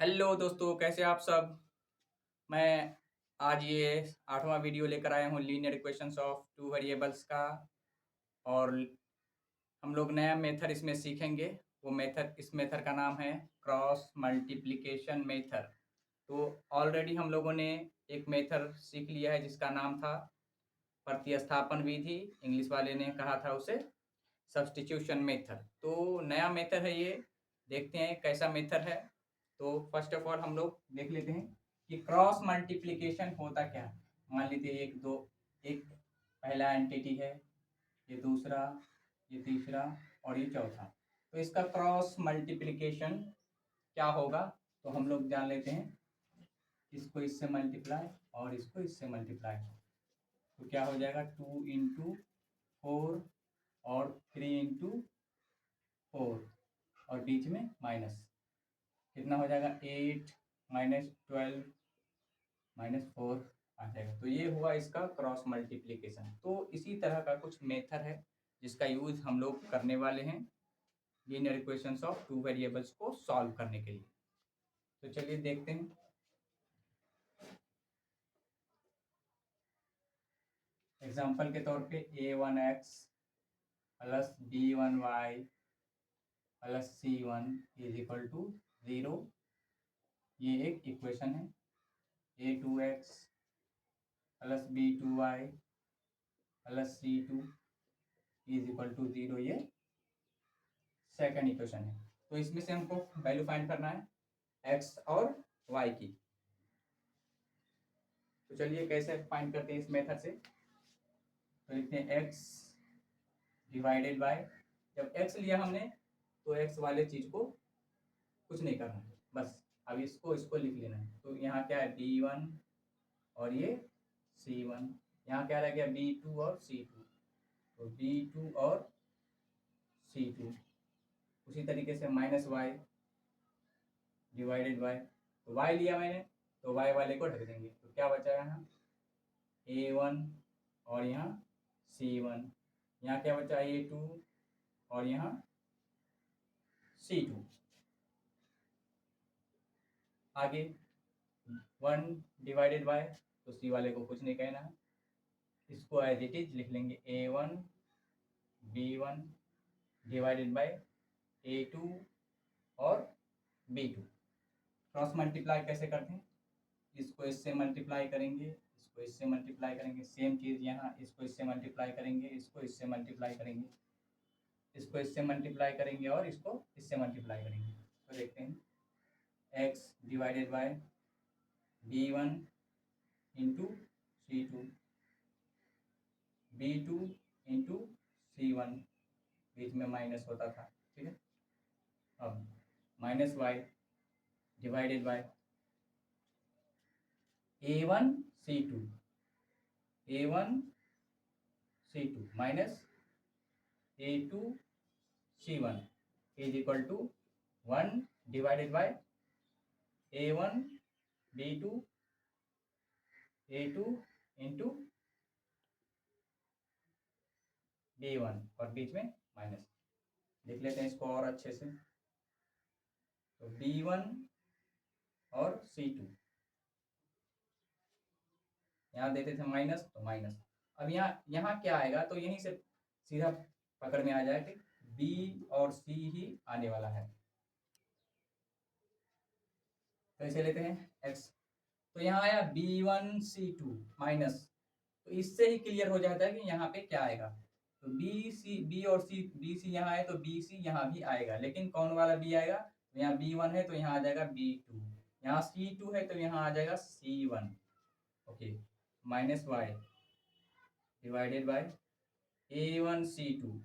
Hello दोस्तों, कैसे आप सब। मैं आज ये 8वां वीडियो लेकर आया हूँ linear equations of two variables का। और हम लोग नया मेथड इसमें सीखेंगे। वो मेथड, इस मेथड का नाम है क्रॉस मल्टीप्लिकेशन मेथड। तो ऑलरेडी हम लोगों ने एक मेथड सीख लिया है जिसका नाम था प्रतिस्थापन विधि। इंग्लिश वाले ने कहा था उसे सब्स्टिट्यूशन मेथड। तो नया मेथड है ये, देखते हैं कैसा मेथड है। तो फर्स्ट ऑफ ऑल हम लोग देख लेते हैं कि क्रॉस मल्टीप्लिकेशन होता क्या है। मान लीजिए एक पहला एंटिटी है, ये दूसरा, ये तीसरा और ये चौथा। तो इसका क्रॉस मल्टीप्लिकेशन क्या होगा, तो हम लोग जान लेते हैं। इसको इससे मल्टीप्लाई और इसको इससे मल्टीप्लाई, तो क्या हो जाएगा 2 इंटू 4 और 3 इंटू 4 और बीच में माइनस, कितना हो जाएगा 8 - 12 - 4 आ जाएगा। तो ये हुआ इसका क्रॉस मल्टीप्लिकेशन। तो इसी तरह का कुछ मेथड है जिसका यूज हम लोग करने वाले हैं linear equations of two variables को सॉल्व करने के लिए। तो चलिए देखते हैं। एग्जाम्पल के तौर पे a1x plus b1y plus c1 is equal to 0, ये एक इक्वेशन है। a2x plus b2y plus c2 is equal to 0, ये सेकंड इक्वेशन है। तो इसमें से हमको वैल्यू फाइंड करना है x और y की। तो चलिए कैसे फाइंड करते हैं इस मेथड से। तो लिखते हैं x डिवाइडेड बाय, जब x लिया हमने तो x वाले चीज को कुछ नहीं करना है, बस अब इसको इसको लिख लेना है। तो यहाँ क्या है b1 और ये c1, यहाँ क्या रह गया b2 और c2, तो b2 और c2। उसी तरीके से माइनस वाई डिवाइडेड बाय, तो y लिया मैंने तो y वाले को ढक देंगे। तो क्या बचा यहाँ a1 और यहाँ c1, यहाँ क्या बचा a2 और यहाँ c2। आगे 1 डिवाइडेड बाय, तो c वाले को कुछ नहीं कहना है, इसको एज इट इज लिख लेंगे a1 b1 divided by a2 और b2। क्रॉस मल्टीप्लाई कैसे करते हैं, इसको इससे मल्टीप्लाई करेंगे, इसको इससे मल्टीप्लाई करेंगे, सेम चीज़ यहाँ इसको इससे मल्टीप्लाई करेंगे, इसको इससे मल्टीप्लाई करेंगे, इसको इससे मल्टीप्लाई करेंगे और इसको इससे मल्टीप्लाई करेंगे। तो देखते हैं x divided by b1 into c2, b2 into c1, बीच में माइनस होता था, ठीक है। अब minus y divided by a1 c2, a1 c2 minus a2 c1 is equal to 1 divided by a1 b2 a2 into b1 और बीच में minus. लिख लेते हैं इसको और अच्छे से। तो b1 और c2, यहाँ देते थे माइनस तो माइनस। अब यहाँ यहाँ क्या आएगा, तो यहीं से सीधा पकड़ में आ जाए कि b और c ही आने वाला है। तो इसे लेते हैं x, तो यहाँ आया b1c2 माइनस, तो इससे ही क्लियर हो जाता है कि यहाँ पे क्या आएगा। तो b और c, बी सी यहाँ है तो बी सी यहाँ भी आएगा, लेकिन कौन वाला b आएगा, तो यहाँ b1 है तो यहाँ आ जाएगा b2, यहाँ c2 है तो यहाँ आ जाएगा c1। Okay, minus y divided bye a1c2,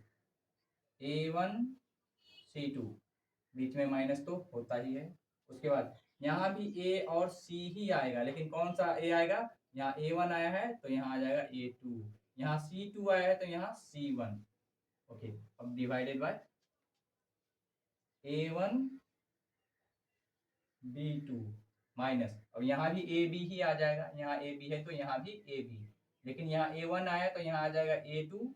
a1c2, बीच में माइनस तो होता ही है। उसके बाद यहाँ भी a और c ही आएगा, लेकिन कौन सा a आएगा, यहाँ a1 आया है तो यहाँ आ जाएगा a2, यहाँ c2 आया है तो यहाँ c1। ओके, अब divided by a1 b2 minus, अब यहाँ भी a b ही आ जाएगा, यहाँ a b है तो यहाँ भी a b, लेकिन यहाँ a1 आया तो यहाँ आ जाएगा a2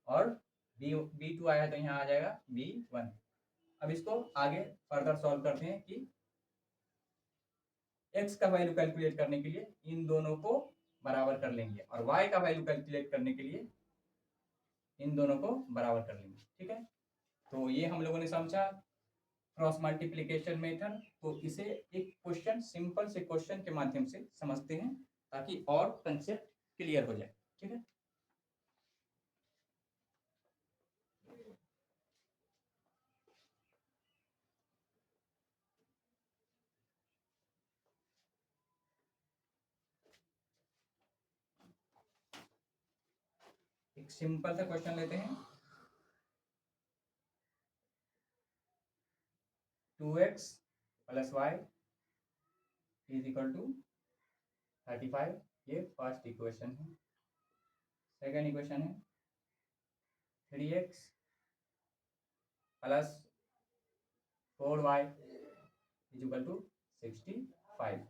और b2 आया तो यहाँ आ जाएगा b1। अब इसको आगे फर्दर सॉल्व करते हैं कि x का वैल्यू कैलकुलेट करने के लिए इन दोनों को बराबर कर लेंगे और y का वैल्यू कैलकुलेट करने के लिए इन दोनों को बराबर कर लेंगे। ठीक है, तो ये हम लोगों ने समझा क्रॉस मल्टीप्लिकेशन मेथड। तो इसे एक क्वेश्चन, सिंपल से क्वेश्चन के माध्यम से समझते हैं ताकि और कंसेप्ट क्लियर हो जाए। ठीक है, एक सिंपल सा क्वेश्चन लेते हैं। 2x plus Y is equal to 35, ये फर्स्ट इक्वेशन है। सेकेंड इक्वेशन है 3x plus 4y is equal to 65,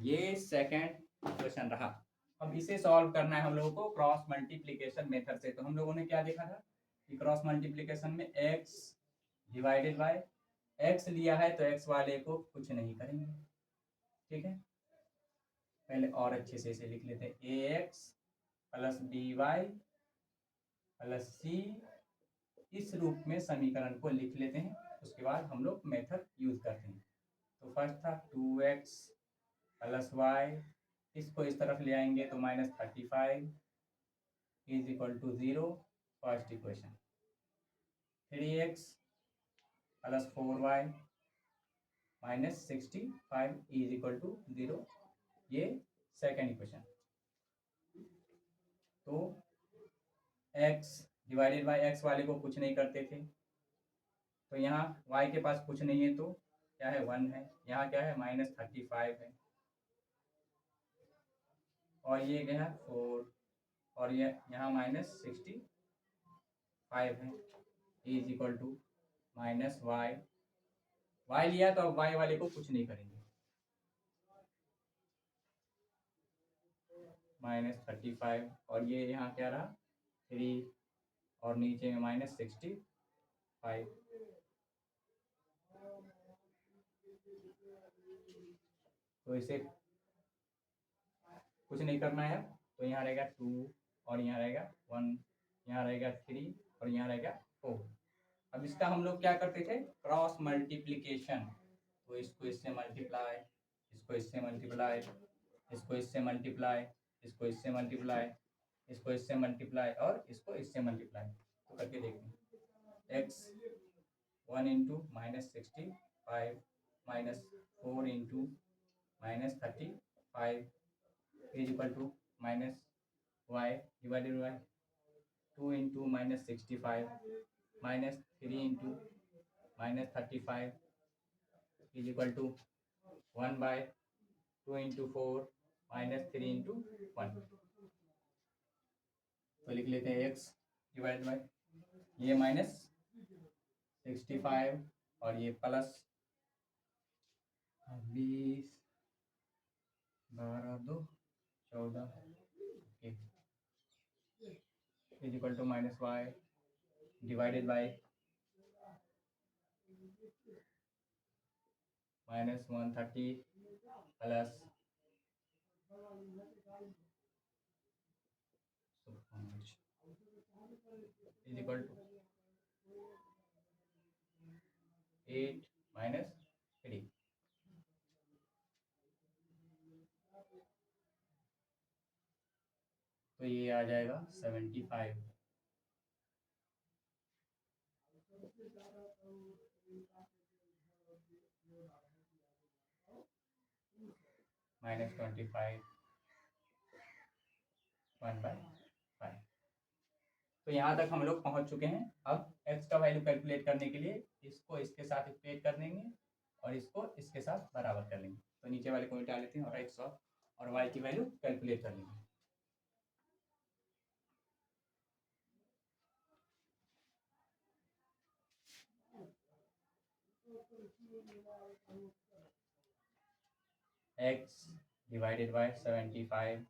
ये सेकेंड इक्वेशन रहा। अब इसे सॉल्व करना है हम लोगों को क्रॉस मल्टीप्लिकेशन मेथड से। तो हम लोगों ने क्या देखा था कि क्रॉस मल्टीप्लिकेशन में x डिवाइडेड बाय x लिया है तो x वाले को कुछ नहीं करेंगे। ठीक है, पहले और अच्छे से इसे लिख लेते हैं ax plus by plus c, इस रूप में समीकरण को लिख लेते हैं। उसके बाद हम लोग मेथड यूज करते हैं। तो फर्स्ट था 2x प्लस वाई, इसको इस तरफ ले आएंगे तो -35 is equal to 0, first equation. 3x plus 4y -65 is equal to 0, ये सेकेंड इक्वेशन। तो x डिवाइडेड बाय x वाले को कुछ नहीं करते थे, तो यहाँ y के पास कुछ नहीं है तो क्या है 1 है, यहाँ क्या है -35 है, और ये क्या है 4, और ये यहाँ -65 है is equal to -y, y लिया तो अब y वाले को कुछ नहीं करेंगे, -35, और ये यहाँ क्या रहा 3, और नीचे में -65। तो इसे कुछ नहीं करना है, तो यहाँ रहेगा 2, और यहाँ रहेगा 1, यहाँ रहेगा 3, और यहाँ रहेगा 4। अब इसका हम लोग क्या करते थे क्रॉस मल्टीप्लिकेशन, तो इसको इससे मल्टीप्लाई, इसको इससे मल्टीप्लाई, इसको इससे मल्टीप्लाई, इसको इससे मल्टीप्लाई, इसको इससे मल्टीप्लाई, और इसको इससे मल्टीप्लाई। तो करके देखते हैं x 1 into -65 -4 into -35 is equal to -y divided by 2 into -65 -3 into -35 is equal to 1 by 2 into 4 -3 into 1। तो लिख लेते हैं x डिवाइड बाय ये -65 और ये plus 20 12 2 14 is equal to -y divided by -130 plus is equal to 8 -3। तो ये आ जाएगा 75 -25 1/5। तो यहाँ तक हम लोग पहुँच चुके हैं। अब x का वैल्यू कैलकुलेट करने के लिए इसको इसके साथ इक्वेट कर देंगे और इसको इसके साथ बराबर कर लेंगे। तो नीचे वाले को मिटा लेते हैं और x और y की वैल्यू कैलकुलेट कर लेंगे। x डिवाइडेड बाय 75,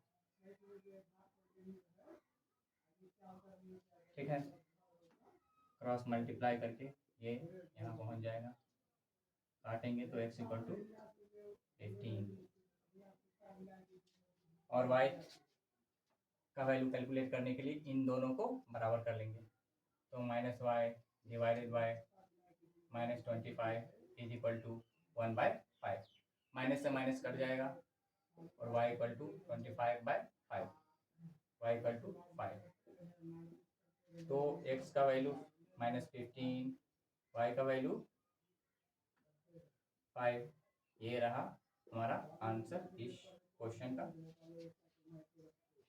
ठीक है, क्रॉस मल्टीप्लाई करके ये यहाँ पहुँच जाएगा काटेंगे तो x इक्वल टू 15 और y का वैल्यू कैलकुलेट करने के लिए इन दोनों को बराबर कर लेंगे। तो -y divided by -25 is equal to 1/5। Minus से माइनस कट जाएगा और y equal to 25/5, y equal to 5। तो x का वैल्यू -15, y का वैल्यू 5। ये रहा हमारा आंसर इस क्वेश्चन का।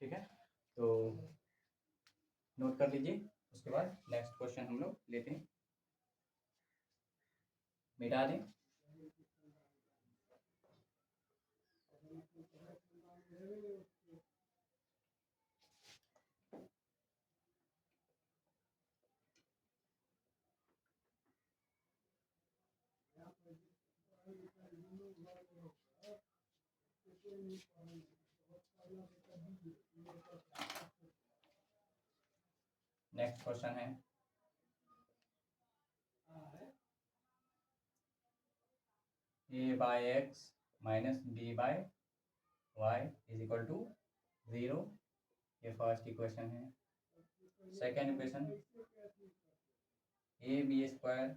ठीक है, तो नोट कर लीजिए। उसके बाद नेक्स्ट क्वेश्चन हम लोग लेते हैं। मिटा दें। नेक्स्ट क्वेश्चन है a by X minus B by Y is equal to 0। ये फर्स्ट इक्वेशन है। Second equation A B square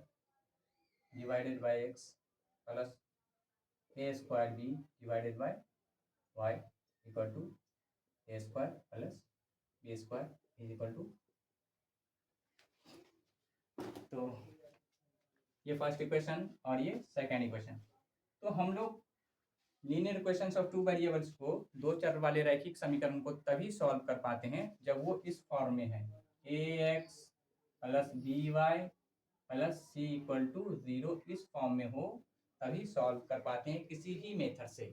divided by X plus A square B divided by Y equal to A square plus B square is equal to. तो ये first equation और ये second equation. तो हम लोग linear equations of two variables को दो चर वाले रैखिक समीकरण को तभी सॉल्व कर पाते हैं जब वो इस फॉर्म में है, ax plus B Y plus C equal to 0 इस फॉर्म में हो, तभी सॉल्व कर पाते हैं किसी भी मेथड से।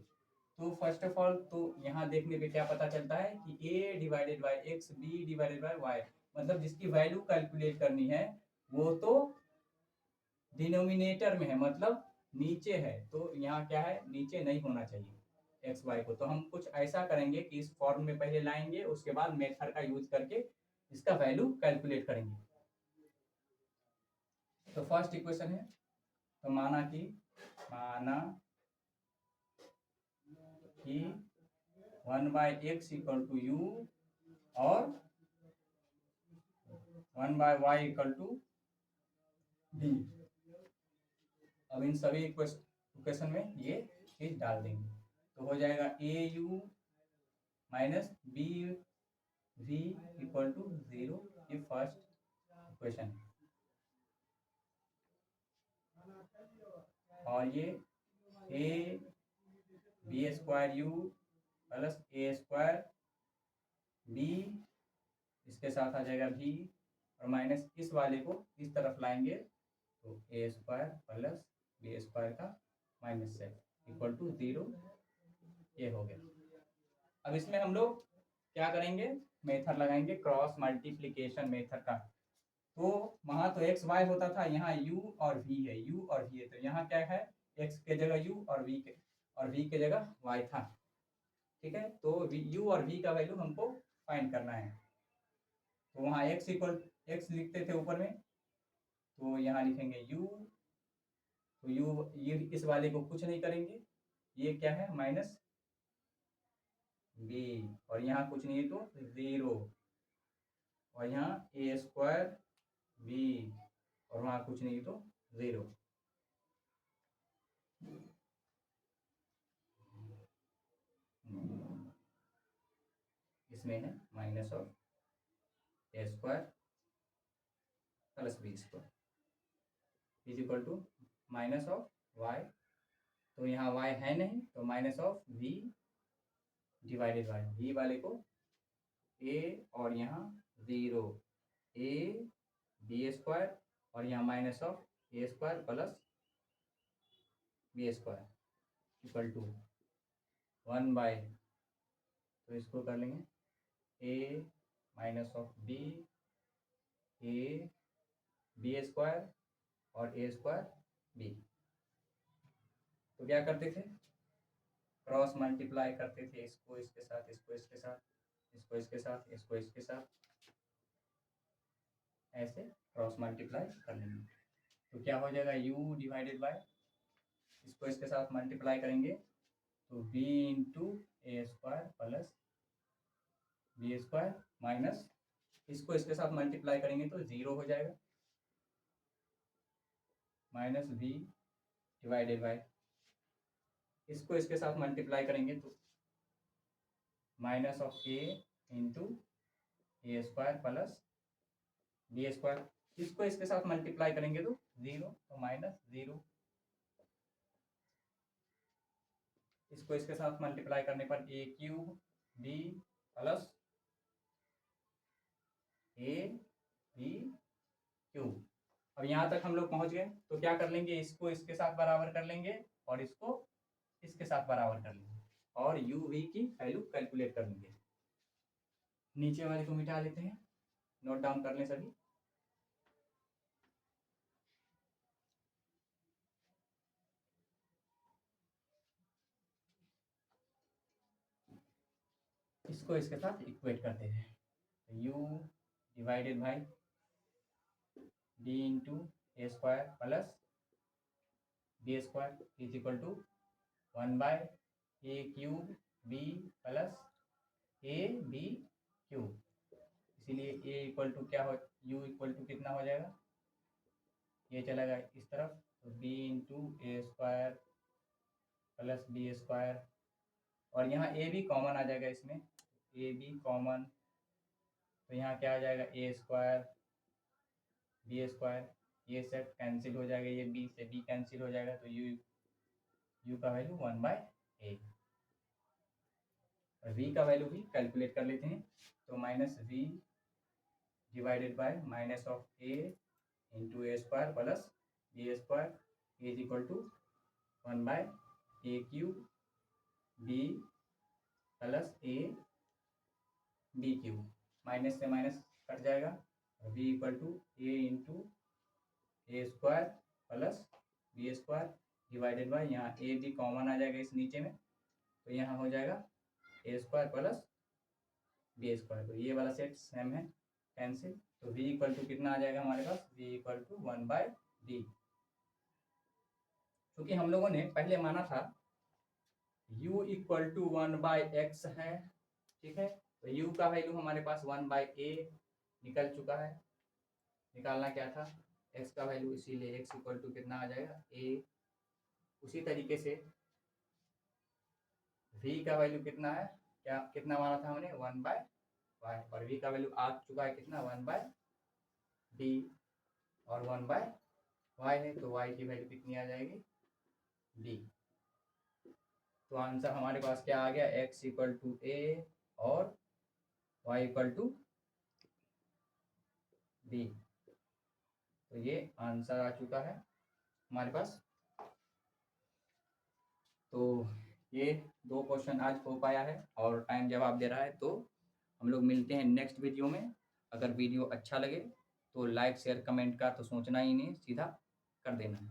तो फर्स्ट ऑफ ऑल तो यहाँ देखने पे क्या पता चलता है कि a divided by X, B divided by Y, मतलब जिसकी वैल्यू कैलकुलेट करनी है वो तो डिनोमिनेटर में है, मतलब नीचे है। तो यहाँ क्या है, नीचे नहीं होना चाहिए एक्स वाई को। तो हम कुछ ऐसा करेंगे कि इस फॉर्म में पहले लाएंगे, उसके बाद मेथड का यूज करके इसका वैल्यू कैलकुलेट करेंगे। तो फर्स्ट इक्वेशन है, तो माना कि 1/x इक्वल टू यू और 1/y इक्वल टू बी। अब इन सभी इक्वेशन में ये चीज डाल देंगे तो हो जाएगा A U minus B V equal to 0। ये फर्स्ट इक्वेशन। और ये A B square U plus A square B, इसके साथ आ जाएगा भी और माइनस इस वाले को इस तरफ लाएंगे तो ए स्क्वायर प्लस बी स्क्वायर का माइनस से इक्वल टू 0। ये हो गया। अब इसमें हम लोग क्या करेंगे, मेथड लगाएंगे क्रॉस मल्टीप्लिकेशन मेथड का। तो वहां तो एक्स वाई होता था, यहाँ यू और वी है, यू और वी है। तो यहाँ क्या है, एक्स के जगह यू और वी के जगह वाई था। ठीक है, तो यू और वी का वैल्यू हमको फाइंड करना है। तो वहाँ एक्स इक्वल एक्स लिखते थे ऊपर में, तो यहाँ लिखेंगे यू। तो यू ये इस वाले को कुछ नहीं करेंगे, ये क्या है माइनस बी, और यहाँ कुछ नहीं है तो 0, और यहाँ ए स्क्वायर बी और वहाँ कुछ नहीं तो 0। इसमें है minus of A square plus B square is equal to minus of Y. तो यहाँ वाई है नहीं तो minus of V divided by V वाले को ए और यहाँ 0 ए बी स्क्वायर और यहाँ minus of A square plus B square equal to 1/, तो इसको कर लेंगे A minus of B A B square और ए स्क्वायर बी। तो क्या करते थे, क्रॉस मल्टीप्लाई करते थे, इसको इसके साथ, इसको इसके साथ, इसको इसके साथ, इसको इसके साथ, ऐसे क्रॉस मल्टीप्लाई कर लेंगे। तो क्या हो जाएगा, u डिवाइडेड बाय इसको इसके साथ मल्टीप्लाई करेंगे तो b into A square plus B square minus इसको इसके साथ मल्टीप्लाई करेंगे तो 0 हो जाएगा माइनस b डिवाइडेड बाय इसको इसके साथ मल्टीप्लाई करेंगे तो minus of a into A square plus B square इसको इसके साथ मल्टीप्लाई करेंगे तो 0 तो माइनस 0 इसको इसके साथ मल्टीप्लाई करने पर a cube b plus a b cube. अब यहाँ तक हम लोग पहुँच गए तो क्या कर लेंगे इसको इसके साथ बराबर कर लेंगे और इसको इसके साथ बराबर कर लेंगे और u v की वैल्यू कैलकुलेट कर लेंगे। नीचे वाले को मिटा लेते हैं, नोट डाउन कर लें सभी। इसको इसके साथ इक्वेट करते हैं तो u divided by D into A square plus B square is equal to 1 by A cube B plus A B cube. इसीलिए a इक्वल टू क्या हो u इक्वल टू कितना हो जाएगा ये चला गया इस तरफ तो b into A square plus B square और यहाँ a भी कॉमन आ जाएगा इसमें a भी कॉमन तो यहाँ क्या आ जाएगा ए स्क्वायर बी स्क्वायर ये सेट कैंसिल हो जाएगा ये b से b कैंसिल हो जाएगा तो u का वैल्यू 1 बाय ए और v का वैल्यू भी कैलकुलेट कर लेते हैं तो minus v divided by minus of a into A square plus B square is equal to 1 by A cube B plus A B cube minus से minus cut जाएगा और v equal to A into A square plus B square divided by यहाँ a भी common आ जाएगा इस नीचे में तो यहाँ हो जाएगा A square plus B square तो ये वाला सेट सेम है कैंसिल तो v इक्वल टू कितना आ जाएगा हमारे पास v equal to 1 by D. क्योंकि हम लोगों ने पहले माना था u equal to 1 by X है, ठीक है, तो u का वैल्यू हमारे पास 1 बाय ए निकल चुका है। निकालना क्या था x का वैल्यू, इसीलिए x इक्वल टू कितना आ जाएगा a। उसी तरीके से v का वैल्यू कितना है, क्या कितना माना था हमने 1 बाय वाई और v का वैल्यू आ चुका है कितना 1 बाय डी और 1 बाय वाई है तो y की वैल्यू कितनी आ जाएगी d। तो आंसर हमारे पास क्या आ गया x इक्वल टू ए और y इक्वल टू b। तो ये आंसर आ चुका है हमारे पास। तो ये 2 क्वेश्चन आज हो पाया है और टाइम जवाब दे रहा है। तो हम लोग मिलते हैं नेक्स्ट वीडियो में। अगर वीडियो अच्छा लगे तो लाइक शेयर कमेंट का तो सोचना ही नहीं, सीधा कर देना है।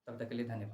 तब तक के लिए धन्यवाद।